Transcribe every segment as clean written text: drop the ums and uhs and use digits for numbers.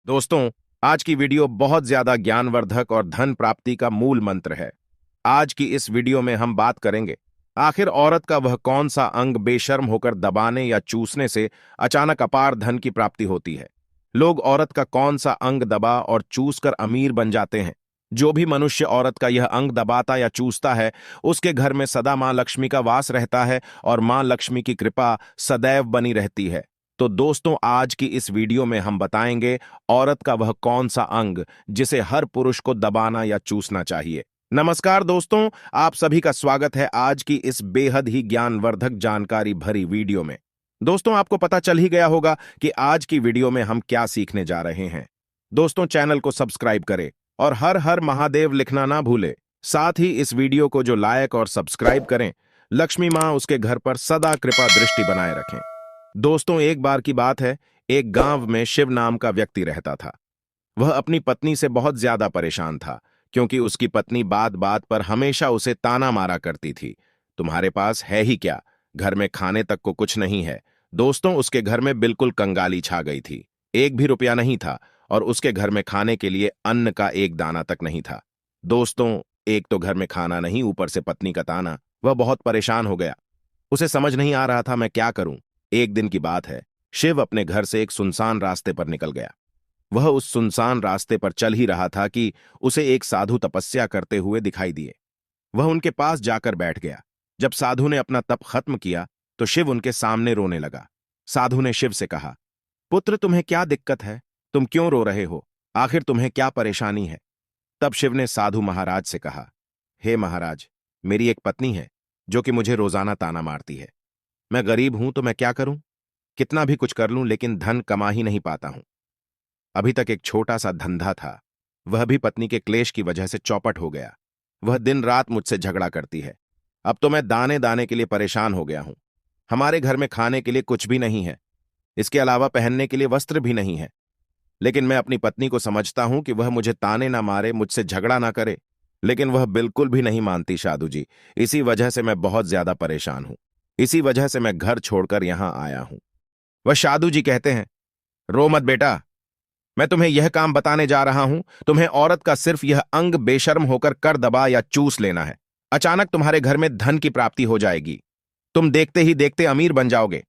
दोस्तों, आज की वीडियो बहुत ज्यादा ज्ञानवर्धक और धन प्राप्ति का मूल मंत्र है। आज की इस वीडियो में हम बात करेंगे आखिर औरत का वह कौन सा अंग बेशर्म होकर दबाने या चूसने से अचानक अपार धन की प्राप्ति होती है। लोग औरत का कौन सा अंग दबा और चूस कर अमीर बन जाते हैं। जो भी मनुष्य औरत का यह अंग दबाता या चूसता है, उसके घर में सदा मां लक्ष्मी का वास रहता है और मां लक्ष्मी की कृपा सदैव बनी रहती है। तो दोस्तों, आज की इस वीडियो में हम बताएंगे औरत का वह कौन सा अंग जिसे हर पुरुष को दबाना या चूसना चाहिए। नमस्कार दोस्तों, आप सभी का स्वागत है आज की इस बेहद ही ज्ञानवर्धक जानकारी भरी वीडियो में। दोस्तों, आपको पता चल ही गया होगा कि आज की वीडियो में हम क्या सीखने जा रहे हैं। दोस्तों, चैनल को सब्सक्राइब करें और हर हर महादेव लिखना ना भूले। साथ ही इस वीडियो को जो लाइक और सब्सक्राइब करें, लक्ष्मी मां उसके घर पर सदा कृपा दृष्टि बनाए रखें। दोस्तों, एक बार की बात है, एक गांव में शिव नाम का व्यक्ति रहता था। वह अपनी पत्नी से बहुत ज्यादा परेशान था, क्योंकि उसकी पत्नी बात बात पर हमेशा उसे ताना मारा करती थी। तुम्हारे पास है ही क्या, घर में खाने तक को कुछ नहीं है। दोस्तों, उसके घर में बिल्कुल कंगाली छा गई थी। एक भी रुपया नहीं था और उसके घर में खाने के लिए अन्न का एक दाना तक नहीं था। दोस्तों, एक तो घर में खाना नहीं, ऊपर से पत्नी का ताना। वह बहुत परेशान हो गया। उसे समझ नहीं आ रहा था मैं क्या करूं। एक दिन की बात है, शिव अपने घर से एक सुनसान रास्ते पर निकल गया। वह उस सुनसान रास्ते पर चल ही रहा था कि उसे एक साधु तपस्या करते हुए दिखाई दिए। वह उनके पास जाकर बैठ गया। जब साधु ने अपना तप खत्म किया तो शिव उनके सामने रोने लगा। साधु ने शिव से कहा, पुत्र, तुम्हें क्या दिक्कत है? तुम क्यों रो रहे हो? आखिर तुम्हें क्या परेशानी है? तब शिव ने साधु महाराज से कहा, हे महाराज, मेरी एक पत्नी है जो कि मुझे रोजाना ताना मारती है। मैं गरीब हूं तो मैं क्या करूं? कितना भी कुछ कर लूं लेकिन धन कमा ही नहीं पाता हूं। अभी तक एक छोटा सा धंधा था, वह भी पत्नी के क्लेश की वजह से चौपट हो गया। वह दिन रात मुझसे झगड़ा करती है। अब तो मैं दाने दाने के लिए परेशान हो गया हूं। हमारे घर में खाने के लिए कुछ भी नहीं है, इसके अलावा पहनने के लिए वस्त्र भी नहीं है। लेकिन मैं अपनी पत्नी को समझता हूं कि वह मुझे ताने ना मारे, मुझसे झगड़ा ना करे, लेकिन वह बिल्कुल भी नहीं मानती साधु जी। इसी वजह से मैं बहुत ज्यादा परेशान हूं। इसी वजह से मैं घर छोड़कर यहां आया हूं। वह साधु जी कहते हैं, रो मत बेटा, मैं तुम्हें यह काम बताने जा रहा हूं। तुम्हें औरत का सिर्फ यह अंग बेशर्म होकर कर दबा या चूस लेना है। अचानक तुम्हारे घर में धन की प्राप्ति हो जाएगी। तुम देखते ही देखते अमीर बन जाओगे।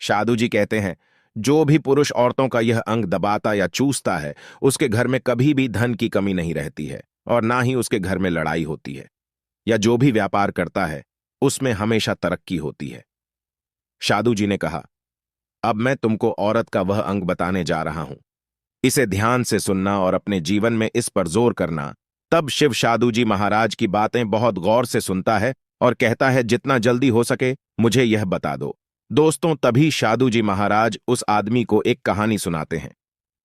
साधु जी कहते हैं, जो भी पुरुष औरतों का यह अंग दबाता या चूसता है, उसके घर में कभी भी धन की कमी नहीं रहती है और ना ही उसके घर में लड़ाई होती है, या जो भी व्यापार करता है उसमें हमेशा तरक्की होती है। साधु जी ने कहा, अब मैं तुमको औरत का वह अंग बताने जा रहा हूं। इसे ध्यान से सुनना और अपने जीवन में इस पर जोर करना। तब शिव साधु जी महाराज की बातें बहुत गौर से सुनता है और कहता है, जितना जल्दी हो सके मुझे यह बता दो। दोस्तों, तभी साधु जी महाराज उस आदमी को एक कहानी सुनाते हैं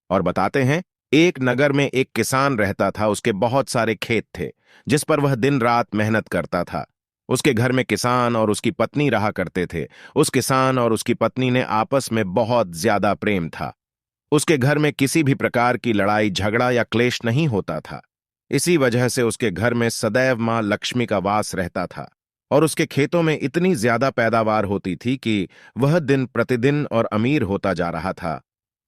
और बताते हैं, एक नगर में एक किसान रहता था। उसके बहुत सारे खेत थे जिस पर वह दिन रात मेहनत करता था। उसके घर में किसान और उसकी पत्नी रहा करते थे। उस किसान और उसकी पत्नी ने आपस में बहुत ज्यादा प्रेम था। उसके घर में किसी भी प्रकार की लड़ाई झगड़ा या क्लेश नहीं होता था। इसी वजह से उसके घर में सदैव मां लक्ष्मी का वास रहता था और उसके खेतों में इतनी ज्यादा पैदावार होती थी कि वह दिन प्रतिदिन और अमीर होता जा रहा था।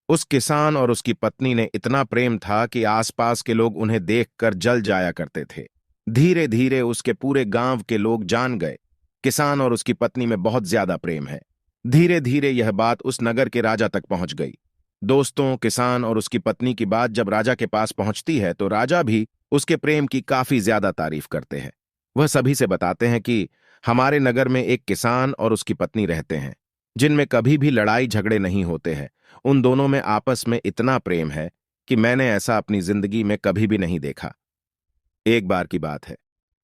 उस किसान और उसकी पत्नी ने इतना प्रेम था कि आसपास के लोग उन्हें देखकर जल जाया करते थे। धीरे धीरे उसके पूरे गांव के लोग जान गए, किसान और उसकी पत्नी में बहुत ज्यादा प्रेम है। धीरे धीरे यह बात उस नगर के राजा तक पहुंच गई। दोस्तों, किसान और उसकी पत्नी की बात जब राजा के पास पहुंचती है तो राजा भी उसके प्रेम की काफी ज्यादा तारीफ करते हैं। वह सभी से बताते हैं कि हमारे नगर में एक किसान और उसकी पत्नी रहते हैं जिनमें कभी भी लड़ाई झगड़े नहीं होते हैं। उन दोनों में आपस में इतना प्रेम है कि मैंने ऐसा अपनी जिंदगी में कभी भी नहीं देखा। एक बार की बात है,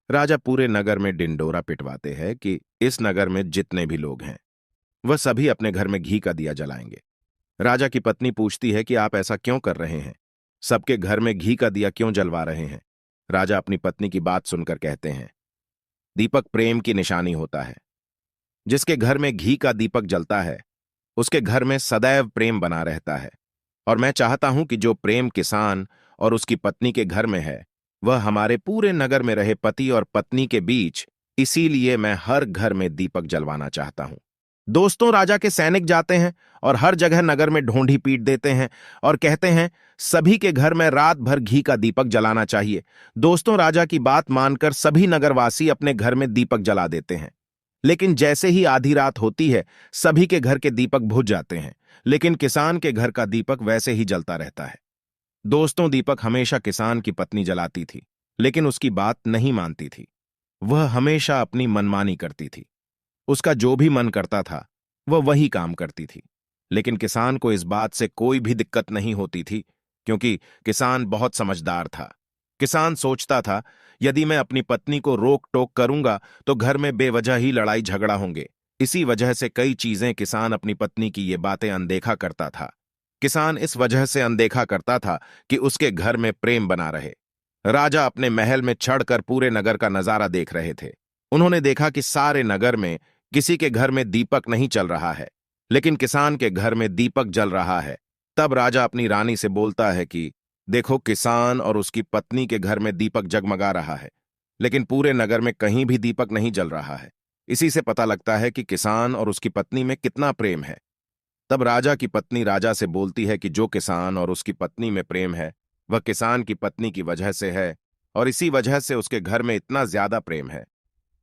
राजा पूरे नगर में डिंडोरा पिटवाते हैं कि इस नगर में जितने भी लोग हैं वह सभी अपने घर में घी का दिया जलाएंगे। राजा की पत्नी पूछती है कि आप ऐसा क्यों कर रहे हैं? सबके घर में घी का दिया क्यों जलवा रहे हैं? राजा अपनी पत्नी की बात सुनकर कहते हैं, दीपक प्रेम की निशानी होता है। जिसके घर में घी का दीपक जलता है उसके घर में सदैव प्रेम बना रहता है। और मैं चाहता हूं कि जो प्रेम किसान और उसकी पत्नी के घर में है वह हमारे पूरे नगर में रहे, पति और पत्नी के बीच। इसीलिए मैं हर घर में दीपक जलवाना चाहता हूं। दोस्तों, राजा के सैनिक जाते हैं और हर जगह नगर में ढोंढी पीट देते हैं और कहते हैं सभी के घर में रात भर घी का दीपक जलाना चाहिए। दोस्तों, राजा की बात मानकर सभी नगरवासी अपने घर में दीपक जला देते हैं। लेकिन जैसे ही आधी रात होती है, सभी के घर के दीपक बुझ जाते हैं, लेकिन किसान के घर का दीपक वैसे ही जलता रहता है। दोस्तों, दीपक हमेशा किसान की पत्नी जलाती थी, लेकिन उसकी बात नहीं मानती थी। वह हमेशा अपनी मनमानी करती थी। उसका जो भी मन करता था वह वही काम करती थी। लेकिन किसान को इस बात से कोई भी दिक्कत नहीं होती थी, क्योंकि किसान बहुत समझदार था। किसान सोचता था, यदि मैं अपनी पत्नी को रोक टोक करूंगा तो घर में बेवजह ही लड़ाई झगड़ा होंगे। इसी वजह से कई चीजें किसान अपनी पत्नी की ये बातें अनदेखा करता था। किसान इस वजह से अनदेखा करता था कि उसके घर में प्रेम बना रहे। राजा अपने महल में चढ़कर पूरे नगर का नजारा देख रहे थे। उन्होंने देखा कि सारे नगर में किसी के घर में दीपक नहीं चल रहा है, लेकिन किसान के घर में दीपक जल रहा है। तब राजा अपनी रानी से बोलता है कि देखो, किसान और उसकी पत्नी के घर में दीपक जगमगा रहा है, लेकिन पूरे नगर में कहीं भी दीपक नहीं जल रहा है। इसी से पता लगता है कि किसान और उसकी पत्नी में कितना प्रेम है। तब राजा की पत्नी राजा से बोलती है कि जो किसान और उसकी पत्नी में प्रेम है वह किसान की पत्नी की वजह से है, और इसी वजह से उसके घर में इतना ज्यादा प्रेम है।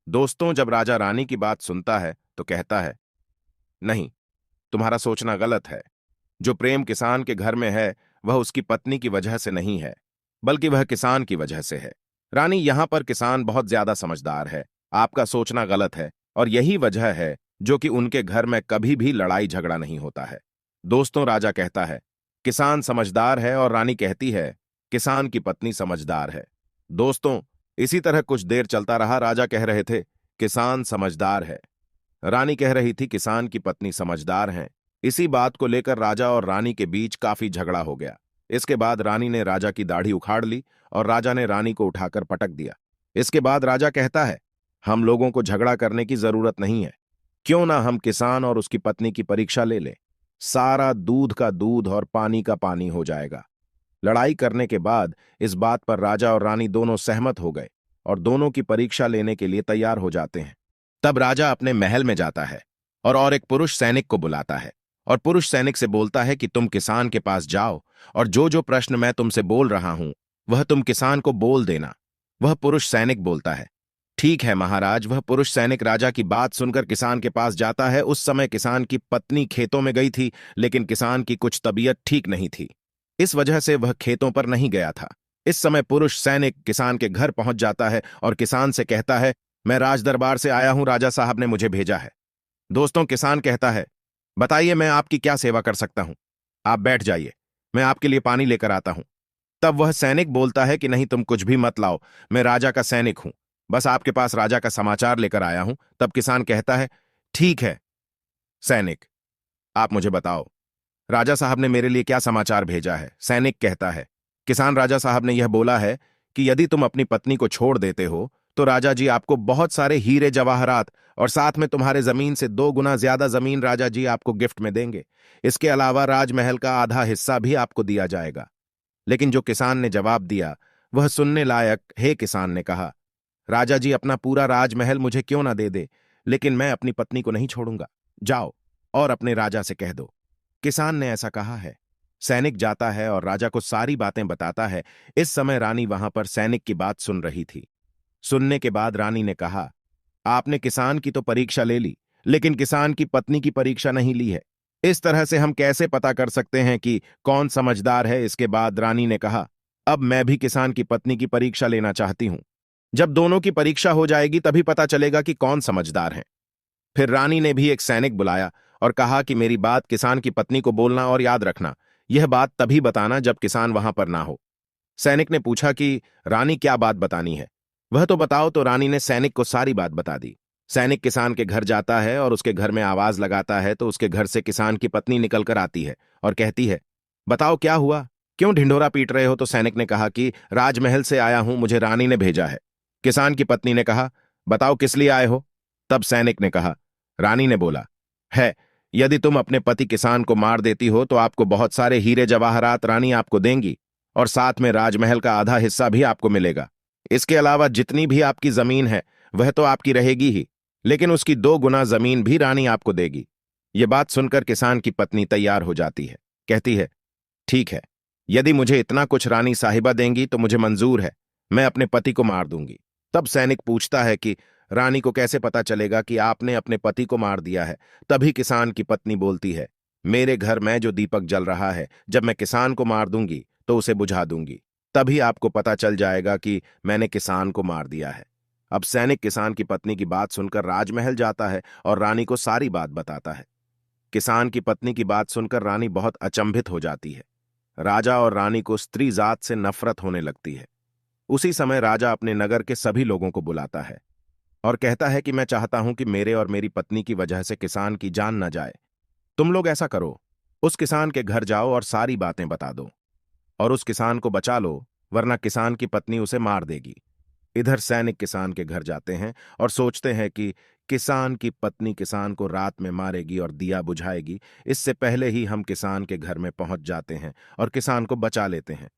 दोस्तों, जब राजा रानी की बात सुनता है तो कहता है, नहीं, तुम्हारा सोचना गलत है। जो प्रेम किसान के घर में है वह उसकी पत्नी की वजह से नहीं है, बल्कि वह किसान की वजह से है। रानी, यहां पर किसान बहुत ज्यादा समझदार है। आपका सोचना गलत है, और यही वजह है जो कि उनके घर में कभी भी लड़ाई झगड़ा नहीं होता है। दोस्तों, राजा कहता है किसान समझदार है, और रानी कहती है किसान की पत्नी समझदार है। दोस्तों, इसी तरह कुछ देर चलता रहा। राजा कह रहे थे किसान समझदार है, रानी कह रही थी किसान की पत्नी समझदार है। इसी बात को लेकर राजा और रानी के बीच काफी झगड़ा हो गया। इसके बाद रानी ने राजा की दाढ़ी उखाड़ ली और राजा ने रानी को उठाकर पटक दिया। इसके बाद राजा कहता है, हम लोगों को झगड़ा करने की जरूरत नहीं है। क्यों ना हम किसान और उसकी पत्नी की परीक्षा ले लें। सारा दूध का दूध और पानी का पानी हो जाएगा। लड़ाई करने के बाद इस बात पर राजा और रानी दोनों सहमत हो गए और दोनों की परीक्षा लेने के लिए तैयार हो जाते हैं। तब राजा अपने महल में जाता है और एक पुरुष सैनिक को बुलाता है और पुरुष सैनिक से बोलता है कि तुम किसान के पास जाओ और जो जो प्रश्न मैं तुमसे बोल रहा हूं वह तुम किसान को बोल देना। वह पुरुष सैनिक बोलता है, ठीक है महाराज। वह पुरुष सैनिक राजा की बात सुनकर किसान के पास जाता है। उस समय किसान की पत्नी खेतों में गई थी, लेकिन किसान की कुछ तबीयत ठीक नहीं थी, इस वजह से वह खेतों पर नहीं गया था। इस समय पुरुष सैनिक किसान के घर पहुंच जाता है और किसान से कहता है, मैं राजदरबार से आया हूं, राजा साहब ने मुझे भेजा है। दोस्तों, किसान कहता है, बताइए मैं आपकी क्या सेवा कर सकता हूं। आप बैठ जाइए, मैं आपके लिए पानी लेकर आता हूं। तब वह सैनिक बोलता है कि नहीं, तुम कुछ भी मत लाओ, मैं राजा का सैनिक हूं, बस आपके पास राजा का समाचार लेकर आया हूं। तब किसान कहता है, ठीक है सैनिक, आप मुझे बताओ, राजा साहब ने मेरे लिए क्या समाचार भेजा है। सैनिक कहता है, किसान, राजा साहब ने यह बोला है कि यदि तुम अपनी पत्नी को छोड़ देते हो तो राजा जी आपको बहुत सारे हीरे जवाहरात और साथ में तुम्हारे जमीन से 2 गुना ज्यादा जमीन राजा जी आपको गिफ्ट में देंगे। इसके अलावा राजमहल का आधा हिस्सा भी आपको दिया जाएगा। लेकिन जो किसान ने जवाब दिया वह सुनने लायक। हे किसान ने कहा, राजा जी अपना पूरा राजमहल मुझे क्यों ना दे दे, लेकिन मैं अपनी पत्नी को नहीं छोड़ूंगा। जाओ और अपने राजा से कह दो। किसान ने ऐसा कहा है। सैनिक जाता है और राजा को सारी बातें बताता है। इस समय रानी वहां पर सैनिक की बात सुन रही थी। सुनने के बाद रानी ने कहा, आपने किसान की तो परीक्षा ले ली, लेकिन किसान की पत्नी की परीक्षा नहीं ली है। इस तरह से हम कैसे पता कर सकते हैं कि कौन समझदार है। इसके बाद रानी ने कहा, अब मैं भी किसान की पत्नी की परीक्षा लेना चाहती हूं। जब दोनों की परीक्षा हो जाएगी तभी पता चलेगा कि कौन समझदार है। फिर रानी ने भी एक सैनिक बुलाया और कहा कि मेरी बात किसान की पत्नी को बोलना और याद रखना। यह बात तभी बताना जब किसान वहां पर ना हो। सैनिक ने पूछा कि रानी क्या बात बतानी है, वह तो बताओ। तो रानी ने सैनिक को सारी बात बता दी। सैनिक किसान के घर जाता है और उसके घर में आवाज लगाता है तो उसके घर से किसान की पत्नी निकल कर आती है और कहती है, बताओ क्या हुआ, क्यों ढिंढोरा पीट रहे हो। तो सैनिक ने कहा कि राजमहल से आया हूं, मुझे रानी ने भेजा है। किसान की पत्नी ने कहा, बताओ किस लिए आए हो। तब सैनिक ने कहा, रानी ने बोला है, यदि तुम अपने पति किसान को मार देती हो तो आपको बहुत सारे हीरे जवाहरात रानी आपको देंगी और साथ में राजमहल का आधा हिस्सा भी आपको मिलेगा। इसके अलावा जितनी भी आपकी जमीन है वह तो आपकी रहेगी ही, लेकिन उसकी 2 गुना जमीन भी रानी आपको देगी। ये बात सुनकर किसान की पत्नी तैयार हो जाती है। कहती है, ठीक है, यदि मुझे इतना कुछ रानी साहिबा देंगी तो मुझे मंजूर है, मैं अपने पति को मार दूंगी। तब सैनिक पूछता है कि रानी को कैसे पता चलेगा कि आपने अपने पति को मार दिया है। तभी किसान की पत्नी बोलती है, मेरे घर में जो दीपक जल रहा है, जब मैं किसान को मार दूंगी तो उसे बुझा दूंगी, तभी आपको पता चल जाएगा कि मैंने किसान को मार दिया है। अब सैनिक किसान की पत्नी की बात सुनकर राजमहल जाता है और रानी को सारी बात बताता है। किसान की पत्नी की बात सुनकर रानी बहुत अचंभित हो जाती है। राजा और रानी को स्त्री जात से नफरत होने लगती है। उसी समय राजा अपने नगर के सभी लोगों को बुलाता है और कहता है कि मैं चाहता हूं कि मेरे और मेरी पत्नी की वजह से किसान की जान न जाए। तुम लोग ऐसा करो, उस किसान के घर जाओ और सारी बातें बता दो और उस किसान को बचा लो, वरना किसान की पत्नी उसे मार देगी। इधर सैनिक किसान के घर जाते हैं और सोचते हैं कि किसान की पत्नी किसान को रात में मारेगी और दिया बुझाएगी। इससे पहले ही हम किसान के घर में पहुंच जाते हैं और किसान को बचा लेते हैं।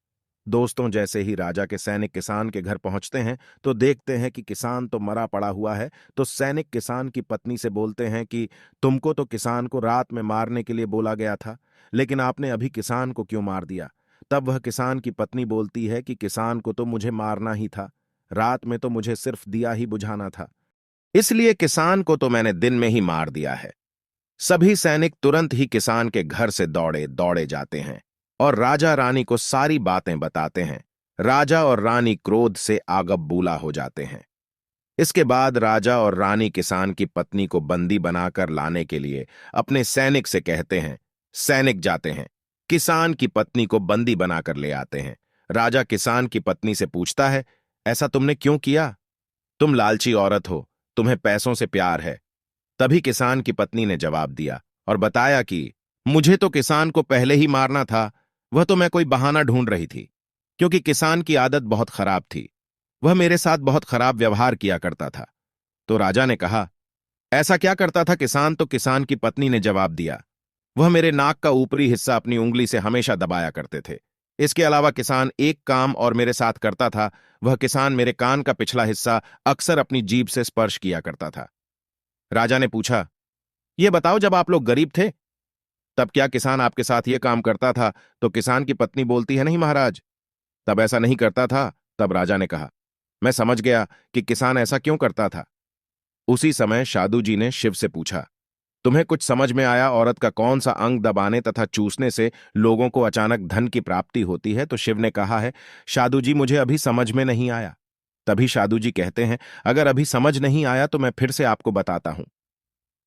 दोस्तों, जैसे ही राजा के सैनिक किसान के घर पहुंचते हैं तो देखते हैं कि किसान तो मरा पड़ा हुआ है। तो सैनिक किसान की पत्नी से बोलते हैं कि तुमको तो किसान को रात में मारने के लिए बोला गया था, लेकिन आपने अभी किसान को क्यों मार दिया? तब वह किसान की पत्नी बोलती है कि किसान को तो मुझे मारना ही था, रात में तो मुझे सिर्फ दिया ही बुझाना था, इसलिए किसान को तो मैंने दिन में ही मार दिया है। सभी सैनिक तुरंत ही किसान के घर से दौड़े दौड़े जाते हैं और राजा रानी को सारी बातें बताते हैं। राजा और रानी क्रोध से आगबबूला हो जाते हैं। इसके बाद राजा और रानी किसान की पत्नी को बंदी बनाकर लाने के लिए अपने सैनिक से कहते हैं। सैनिक जाते हैं, किसान की पत्नी को बंदी बनाकर ले आते हैं। राजा किसान की पत्नी से पूछता है, ऐसा तुमने क्यों किया? तुम लालची औरत हो, तुम्हें पैसों से प्यार है। तभी किसान की पत्नी ने जवाब दिया और बताया कि मुझे तो किसान को पहले ही मारना था, वह तो मैं कोई बहाना ढूंढ रही थी, क्योंकि किसान की आदत बहुत खराब थी, वह मेरे साथ बहुत खराब व्यवहार किया करता था। तो राजा ने कहा, ऐसा क्या करता था किसान? तो किसान की पत्नी ने जवाब दिया, वह मेरे नाक का ऊपरी हिस्सा अपनी उंगली से हमेशा दबाया करते थे। इसके अलावा किसान एक काम और मेरे साथ करता था, वह किसान मेरे कान का पिछला हिस्सा अक्सर अपनी जीभ से स्पर्श किया करता था। राजा ने पूछा, यह बताओ, जब आप लोग गरीब थे तब क्या किसान आपके साथ यह काम करता था? तो किसान की पत्नी बोलती है, नहीं महाराज, तब ऐसा नहीं करता था। तब राजा ने कहा, मैं समझ गया कि किसान ऐसा क्यों करता था। उसी समय शादू जी ने शिव से पूछा, तुम्हें कुछ समझ में आया औरत का कौन सा अंग दबाने तथा चूसने से लोगों को अचानक धन की प्राप्ति होती है? तो शिव ने कहा है, शादू जी, मुझे अभी समझ में नहीं आया। तभी शादू जी कहते हैं, अगर अभी समझ नहीं आया तो मैं फिर से आपको बताता हूं।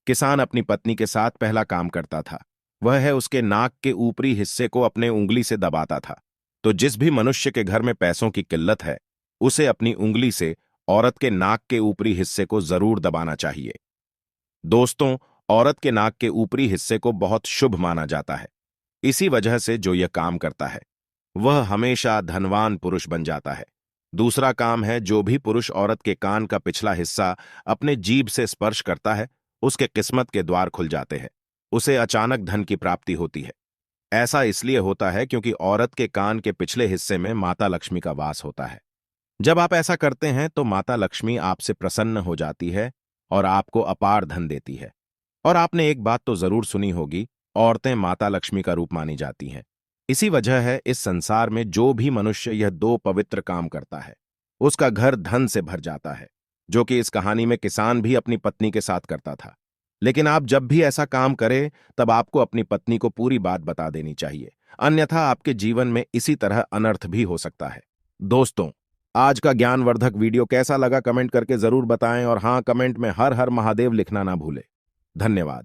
किसान अपनी पत्नी के साथ पहला काम करता था, वह है उसके नाक के ऊपरी हिस्से को अपने उंगली से दबाता था। तो जिस भी मनुष्य के घर में पैसों की किल्लत है, उसे अपनी उंगली से औरत के नाक के ऊपरी हिस्से को जरूर दबाना चाहिए। दोस्तों, औरत के नाक के ऊपरी हिस्से को बहुत शुभ माना जाता है। इसी वजह से जो यह काम करता है वह हमेशा धनवान पुरुष बन जाता है। दूसरा काम है, जो भी पुरुष औरत के कान का पिछला हिस्सा अपने जीभ से स्पर्श करता है, उसके किस्मत के द्वार खुल जाते हैं, उसे अचानक धन की प्राप्ति होती है। ऐसा इसलिए होता है क्योंकि औरत के कान के पिछले हिस्से में माता लक्ष्मी का वास होता है। जब आप ऐसा करते हैं तो माता लक्ष्मी आपसे प्रसन्न हो जाती है और आपको अपार धन देती है। और आपने एक बात तो जरूर सुनी होगी, औरतें माता लक्ष्मी का रूप मानी जाती हैं। इसी वजह है इस संसार में जो भी मनुष्य यह दो पवित्र काम करता है, उसका घर धन से भर जाता है, जो कि इस कहानी में किसान भी अपनी पत्नी के साथ करता था। लेकिन आप जब भी ऐसा काम करें तब आपको अपनी पत्नी को पूरी बात बता देनी चाहिए, अन्यथा आपके जीवन में इसी तरह अनर्थ भी हो सकता है। दोस्तों, आज का ज्ञानवर्धक वीडियो कैसा लगा कमेंट करके जरूर बताएं और हां, कमेंट में हर हर महादेव लिखना ना भूलें। धन्यवाद।